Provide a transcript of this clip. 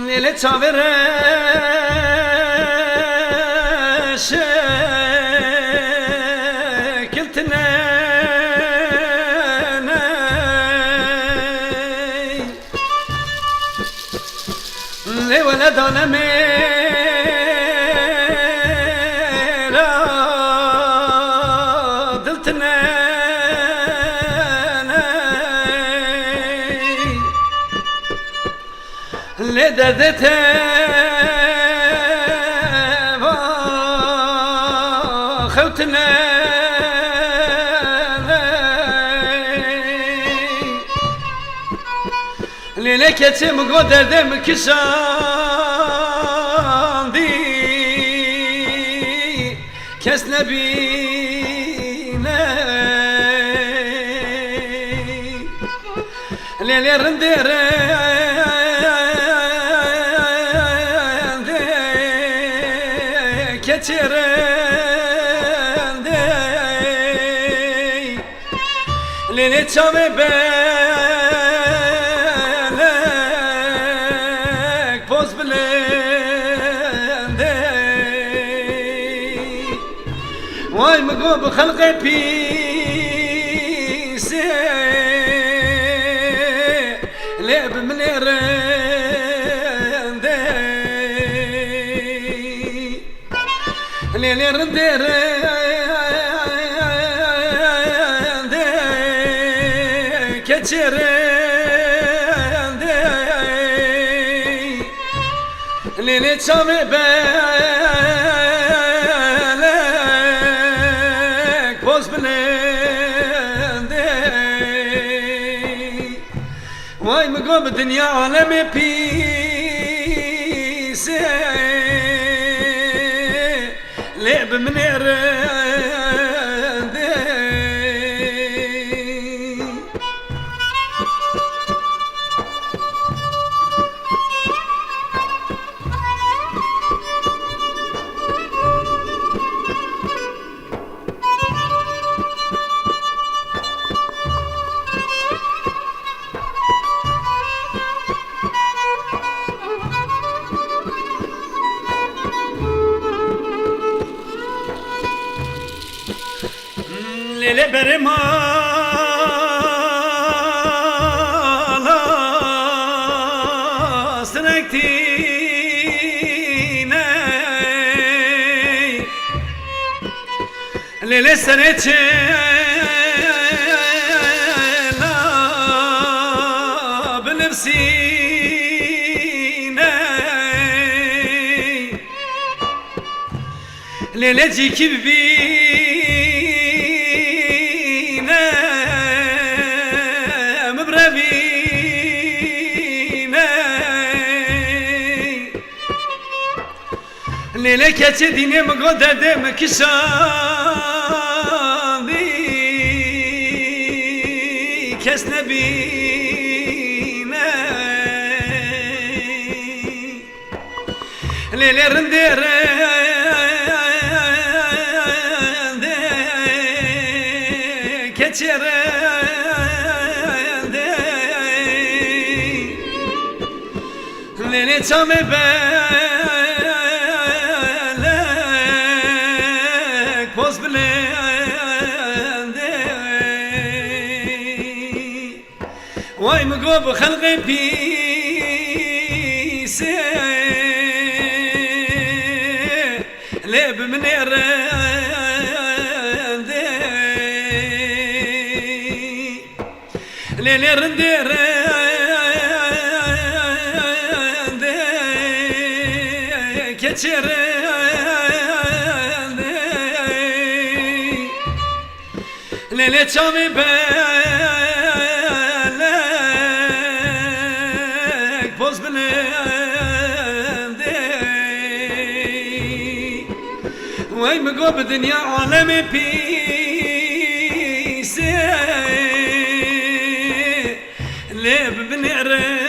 Lele çavere şekiltine le vele daneme diltine le derdete va khutne le keçim go derdim kişandi kesnebine le rindere geçirende lele çave belek poz bilende vay mı go bu halqe pise leb minere lele rindere geçirende lele çave belek poz bilende vay mı go bu dünya alemi pise لعب من يرندي lele berimala srektine lele sereçela bilipsine lele cikibi lele keçe dine mi go derdim kişandi kesnebine lele rindere geçirende lele çame belek poz bilende vay mı go bu halqe pise leb min yerende lele rindere geçirende lele çave belek poz bilende وي مقوب دنيا عالمي بيسي ليب بنعري